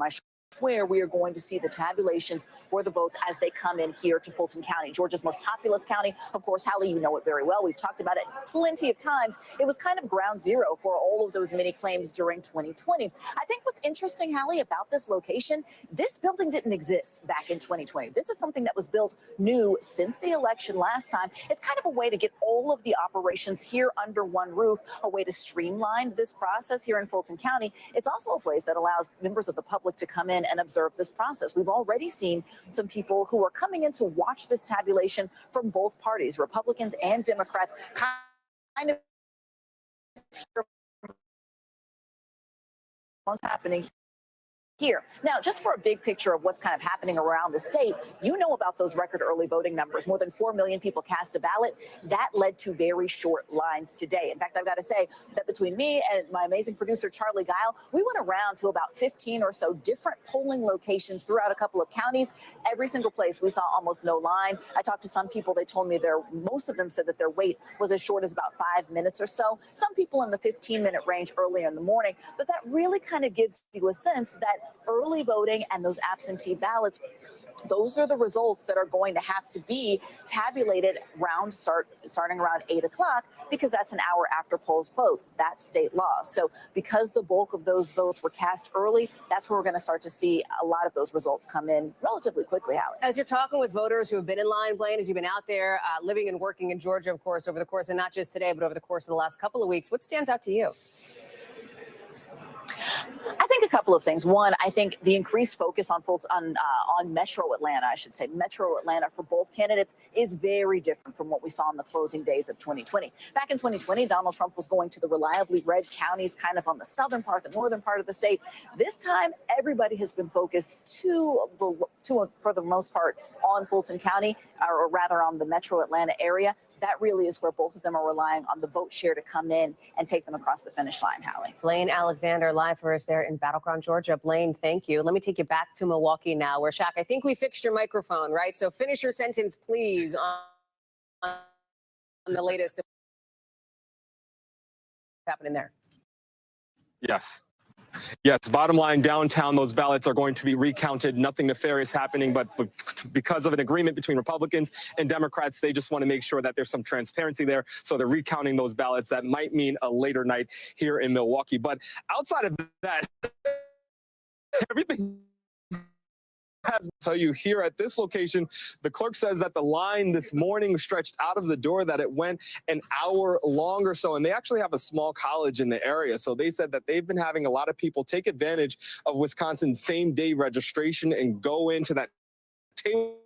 my show, where we are going to see the tabulations for the votes as they come in here to Fulton County, Georgia's most populous county. Of course, Hallie, you know it very well. We've talked about it plenty of times. It was kind of ground zero for all of those many claims during 2020. I think what's interesting, Hallie, about this location, this building didn't exist back in 2020. This is something that was built new since the election last time. It's kind of a way to get all of the operations here under one roof, a way to streamline this process here in Fulton County. It's also a place that allows members of the public to come in and observe this process. We've already seen some people who are coming in to watch this tabulation from both parties, Republicans and Democrats, kind of hear what's happening here. Now, just for a big picture of what's kind of happening around the state, you know about those record early voting numbers. More than 4 million people cast a ballot. That led to very short lines today. In fact, I've got to say that between me and my amazing producer, Charlie Guile, we went around to about 15 or so different polling locations throughout a couple of counties. Every single place we saw almost no line. I talked to some people. They told me most of them said that their wait was as short as about 5 minutes or so. Some people in the 15-minute range earlier in the morning. But that really kind of gives you a sense that early voting and those absentee ballots, those are the results that are going to have to be tabulated starting around 8 o'clock, because that's an hour after polls close. That's state law. So because the bulk of those votes were cast early, that's where we're going to start to see a lot of those results come in relatively quickly, Hallie. As you're talking with voters who have been in line, Blaine, as you've been out there living and working in Georgia, of course, over the course of not just today, but over the course of the last couple of weeks, what stands out to you? I think a couple of things. One, I think the increased focus on Metro Atlanta, I should say, Metro Atlanta for both candidates is very different from what we saw in the closing days of 2020. Back in 2020, Donald Trump was going to the reliably red counties, kind of on the southern part, the northern part of the state. This time, everybody has been focused for the most part, on Fulton County, or rather on the Metro Atlanta area. That really is where both of them are relying on the vote share to come in and take them across the finish line, Hallie. Blaine Alexander live for us there in Battleground, Georgia. Blaine, thank you. Let me take you back to Milwaukee now, where, Shaq, I think we fixed your microphone, right? So finish your sentence, please, on the latest happening there. Yes, bottom line, downtown, those ballots are going to be recounted. Nothing nefarious happening, but because of an agreement between Republicans and Democrats, they just want to make sure that there's some transparency there. So they're recounting those ballots. That might mean a later night here in Milwaukee. But outside of that, everything has to tell you here at this location, the clerk says that the line this morning stretched out of the door, that it went an hour long or so. And they actually have a small college in the area. So they said that they've been having a lot of people take advantage of Wisconsin's same-day registration and go into that table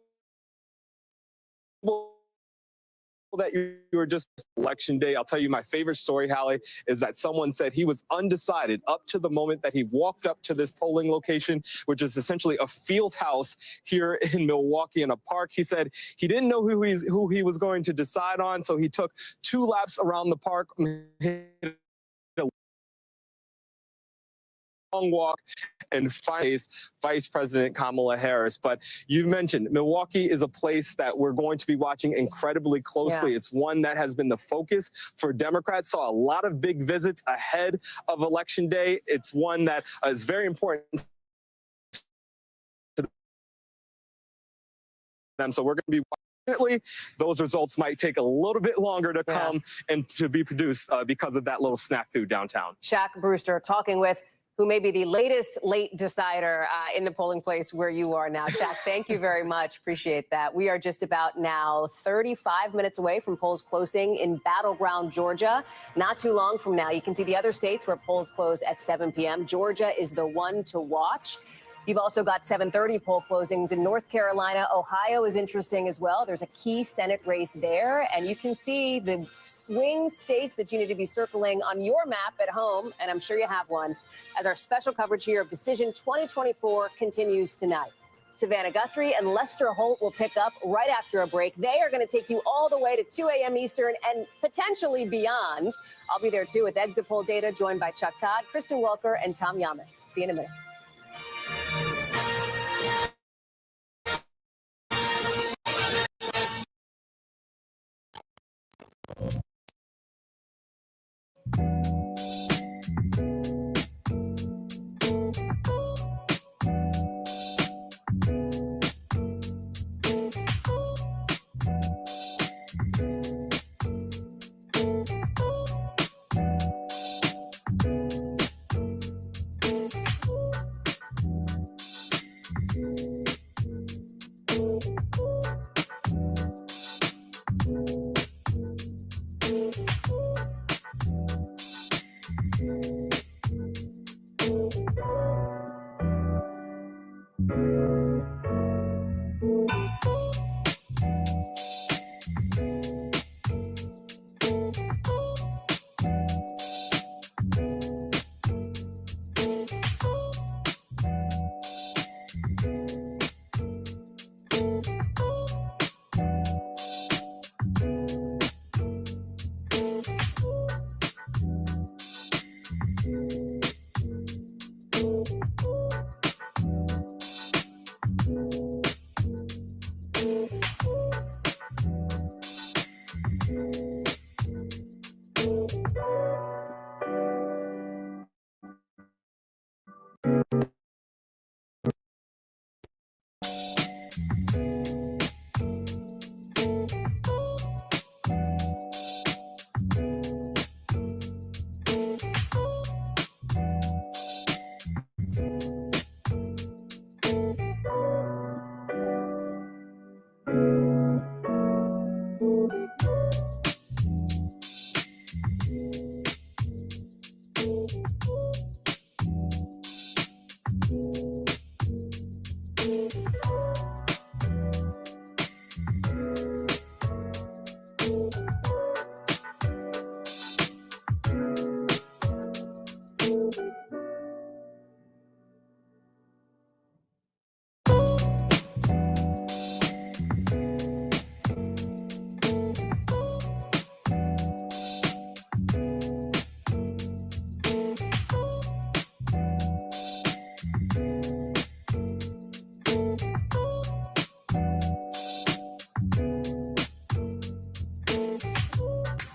that you were just election day. I'll tell you my favorite story, Hallie, is that someone said he was undecided up to the moment that he walked up to this polling location, which is essentially a field house here in Milwaukee in a park. He said he didn't know who he was going to decide on, so he took 2 laps around the park, long walk, and face Vice President Kamala Harris. But you mentioned Milwaukee is a place that we're going to be watching incredibly closely. Yeah. It's one that has been the focus for Democrats. Saw a lot of big visits ahead of Election Day. It's one that is very important to them. So we're going to be watching. Those results might take a little bit longer to come and to be produced because of that little snafu downtown. Shaq Brewster talking with who may be the latest late decider in the polling place where you are now. Shaq, thank you very much. Appreciate that. We are just about now 35 minutes away from polls closing in Battleground, Georgia. Not too long from now, you can see the other states where polls close at 7 p.m. Georgia is the one to watch. You've also got 7:30 poll closings in North Carolina. Ohio is interesting as well. There's a key Senate race there. And you can see the swing states that you need to be circling on your map at home. And I'm sure you have one, as our special coverage here of Decision 2024 continues tonight. Savannah Guthrie and Lester Holt will pick up right after a break. They are going to take you all the way to 2 a.m. Eastern and potentially beyond. I'll be there, too, with exit poll data, joined by Chuck Todd, Kristen Welker, and Tom Yamas. See you in a minute.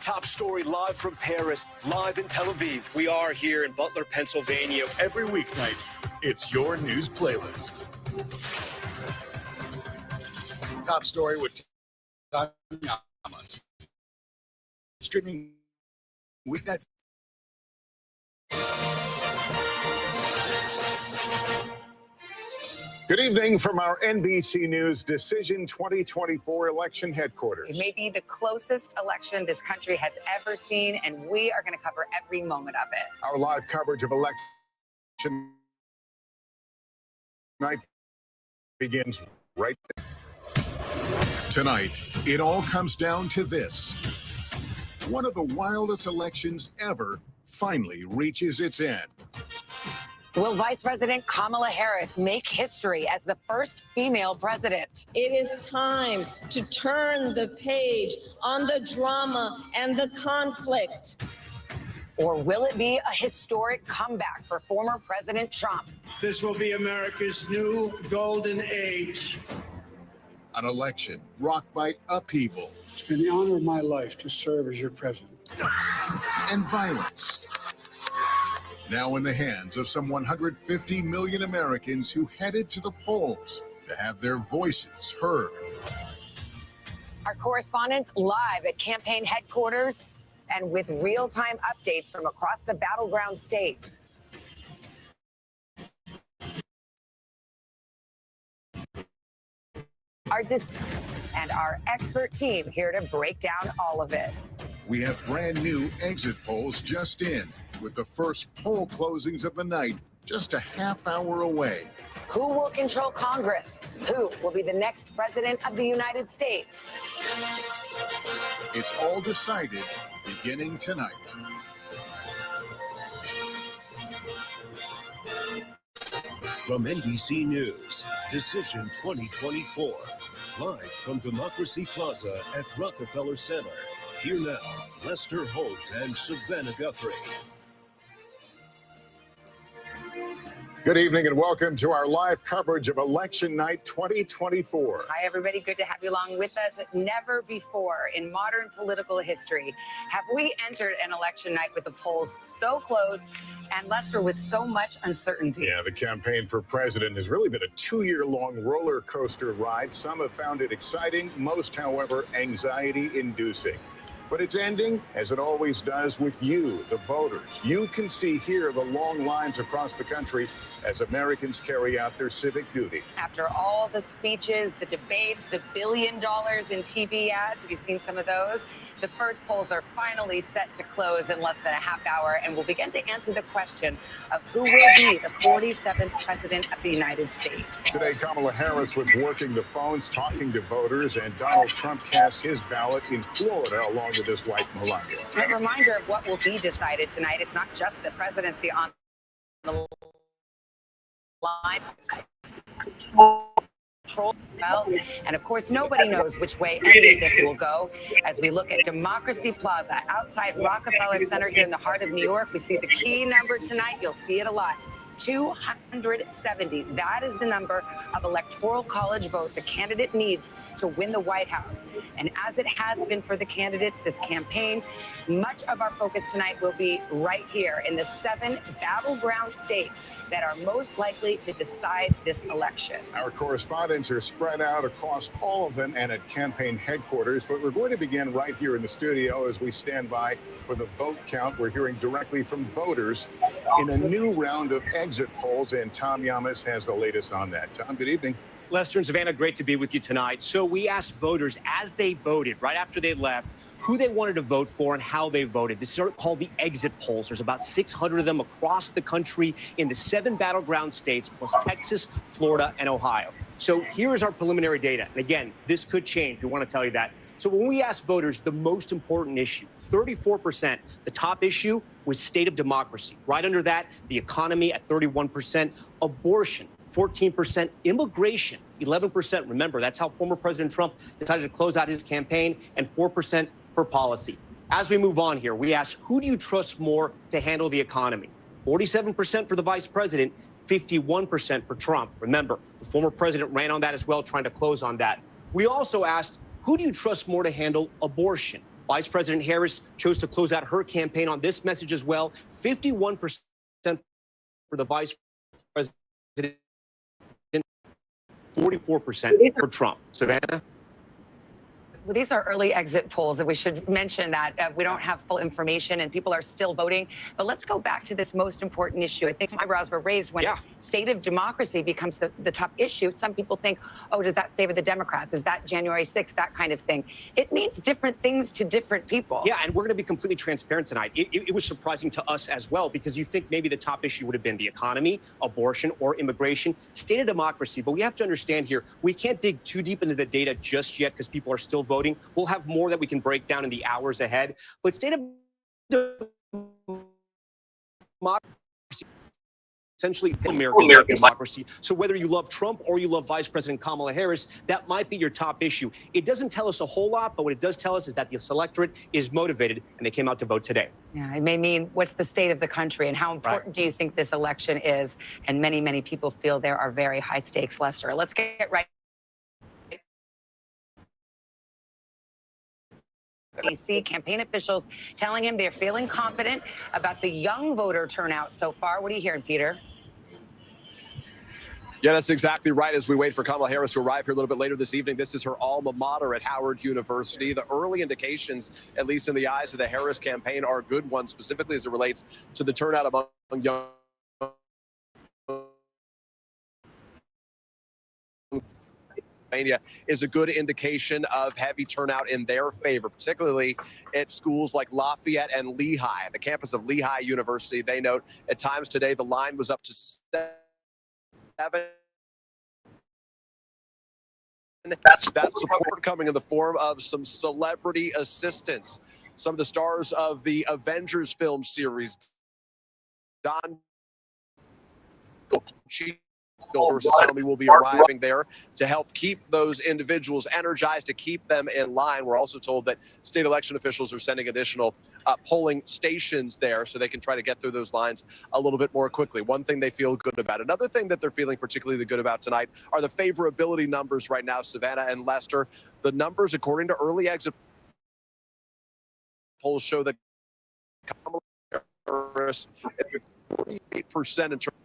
Top story live from Paris, live in Tel Aviv. We are here in Butler, Pennsylvania. Every weeknight, it's your news playlist. Top story with Tanya Amos. Streaming weeknights. Good evening from our NBC News Decision 2024 election headquarters. It may be the closest election this country has ever seen, and we are going to cover every moment of it. Our live coverage of election night begins right now. Tonight, it all comes down to this. One of the wildest elections ever finally reaches its end. Will Vice President Kamala Harris make history as the first female president? It is time to turn the page on the drama and the conflict. Or will it be a historic comeback for former President Trump? This will be America's new golden age. An election rocked by upheaval. It's been the honor of my life to serve as your president. And violence. Now in the hands of some 150 million Americans who headed to the polls to have their voices heard. Our correspondents live at campaign headquarters and with real-time updates from across the battleground states. Our expert team here to break down all of it. We have brand new exit polls just in, with the first poll closings of the night just a half hour away. Who will control Congress? Who will be the next president of the United States? It's all decided beginning tonight. From NBC News, Decision 2024. Live from Democracy Plaza at Rockefeller Center. Here now, Lester Holt and Savannah Guthrie. Good evening and welcome to our live coverage of Election Night 2024. Hi, everybody. Good to have you along with us. Never before in modern political history have we entered an election night with the polls so close and, Lester, with so much uncertainty. Yeah, the campaign for president has really been a 2-year-long roller coaster ride. Some have found it exciting, most, however, anxiety-inducing. But it's ending, as it always does, with you, the voters. You can see here the long lines across the country as Americans carry out their civic duty. After all the speeches, the debates, the $1 billion in TV ads, have you seen some of those? The first polls are finally set to close in less than a half hour, and we'll begin to answer the question of who will be the 47th president of the United States. Today, Kamala Harris was working the phones, talking to voters, and Donald Trump cast his ballot in Florida along with his wife, Melania. A reminder of what will be decided tonight. It's not just the presidency on the line. Well, and of course, nobody knows which way any of this will go. As we look at Democracy Plaza outside Rockefeller Center here in the heart of New York, we see the key number tonight. You'll see it a lot. 270. That is the number of electoral college votes a candidate needs to win the White House. And as it has been for the candidates this campaign, much of our focus tonight will be right here in the 7 battleground states that are most likely to decide this election. Our correspondents are spread out across all of them and at campaign headquarters, but we're going to begin right here in the studio as we stand by for the vote count. We're hearing directly from voters in a new round of exit polls, and Tom Yamas has the latest on that. Tom, good evening. Lester and Savannah, great to be with you tonight. So we asked voters as they voted, right after they left, who they wanted to vote for and how they voted. This is called the exit polls. There's about 600 of them across the country in the 7 battleground states, plus Texas, Florida, and Ohio. So here is our preliminary data. And again, this could change. We want to tell you that. So when we asked voters the most important issue, 34%, the top issue was state of democracy. Right under that, the economy at 31%, abortion, 14%, immigration, 11%. Remember, that's how former President Trump decided to close out his campaign, and 4% for policy. As we move on here, we ask, who do you trust more to handle the economy? 47% for the vice president, 51% for Trump. Remember, the former president ran on that as well, trying to close on that. We also asked, who do you trust more to handle abortion? Vice President Harris chose to close out her campaign on this message as well. 51% for the vice president, 44% for Trump. Savannah? Well, these are early exit polls, and we should mention that we don't have full information and people are still voting. But let's go back to this most important issue. I think some eyebrows were raised when state of democracy becomes the top issue. Some people think, oh, does that favor the Democrats? Is that January 6th, that kind of thing? It means different things to different people. Yeah, and we're going to be completely transparent tonight. It was surprising to us as well, because you think maybe the top issue would have been the economy, abortion, or immigration, state of democracy. But we have to understand here, we can't dig too deep into the data just yet because people are still voting. We'll have more that we can break down in the hours ahead. But state of democracy, essentially America's democracy. So whether you love Trump or you love Vice President Kamala Harris, that might be your top issue. It doesn't tell us a whole lot, but what it does tell us is that the electorate is motivated and they came out to vote today. Yeah, it may mean what's the state of the country and how important do you think this election is? And many, many people feel there are very high stakes, Lester. Let's get right. DC campaign officials telling him they're feeling confident about the young voter turnout so far. What are you hearing, Peter? Yeah, that's exactly right. As we wait for Kamala Harris to arrive here a little bit later this evening, this is her alma mater at Howard University. The early indications, at least in the eyes of the Harris campaign, are good ones, specifically as it relates to the turnout among young is a good indication of heavy turnout in their favor, particularly at schools like Lafayette and Lehigh. The campus of Lehigh University, they note at times today the line was up to 7. That's support coming in the form of some celebrity assistance. Some of the stars of the Avengers film series, Don versus Tommy, will be arriving there to help keep those individuals energized, to keep them in line. We're also told that state election officials are sending additional polling stations there so they can try to get through those lines a little bit more quickly. One thing they feel good about. Another thing that they're feeling particularly good about tonight are the favorability numbers right now, Savannah and Lester. The numbers, according to early exit polls, show that Kamala Harris is 48% in terms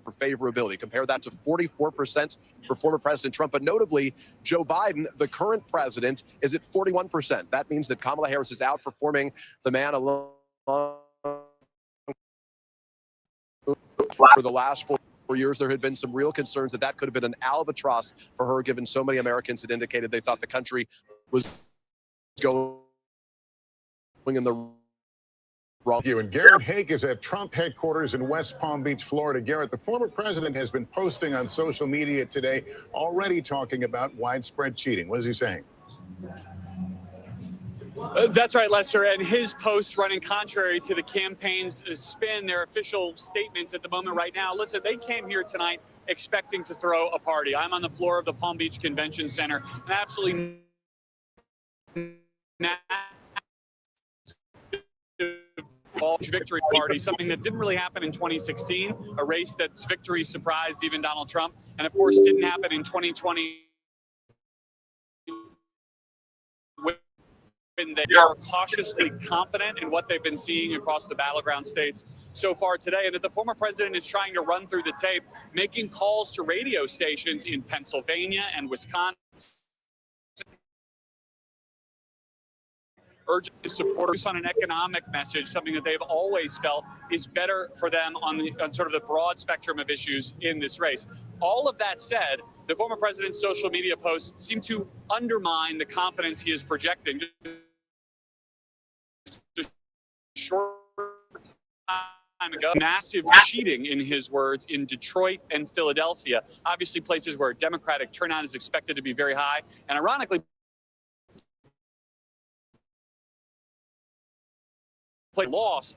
for favorability. Compare that to 44% for former President Trump. But notably, Joe Biden, the current president, is at 41%. That means that Kamala Harris is outperforming the man alone for the last 4 years. There had been some real concerns that that could have been an albatross for her, given so many Americans had indicated they thought the country was going in the wrong. Thank you. And Garrett Haake is at Trump headquarters in West Palm Beach, Florida. Garrett, the former president has been posting on social media today, already talking about widespread cheating. What is he saying? That's right, Lester. And his posts running contrary to the campaign's spin, their official statements at the moment right now. Listen, they came here tonight expecting to throw a party. I'm on the floor of the Palm Beach Convention Center, an absolutely victory party, something that didn't really happen in 2016, a race that's victory surprised even Donald Trump, and of course didn't happen in 2020 when they are cautiously confident in what they've been seeing across the battleground states so far today, and that the former president is trying to run through the tape, making calls to radio stations in Pennsylvania and Wisconsin, urging his supporters on an economic message, something that they've always felt is better for them on sort of the broad spectrum of issues in this race. All of that said, the former president's social media posts seem to undermine the confidence he is projecting. Just a short time ago, massive cheating, in his words, in Detroit and Philadelphia, obviously places where Democratic turnout is expected to be very high, and ironically, loss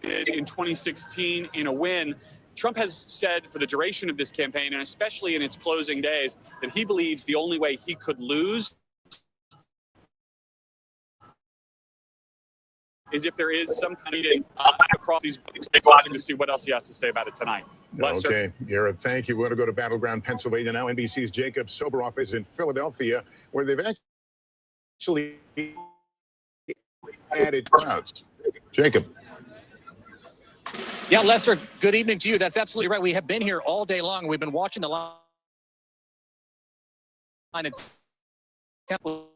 in 2016 in a win. Trump has said for the duration of this campaign, and especially in its closing days, that he believes the only way he could lose is if there is some kind of across these states. Watching to see what else he has to say about it tonight. Lester. Okay, Garrett, thank you. We're going to go to Battleground, Pennsylvania now. NBC's Jacob Soboroff is in Philadelphia, where they've actually added crowds. Jacob. Yeah, Lester, good evening to you. That's absolutely right. We have been here all day long. We've been watching the line at Temple.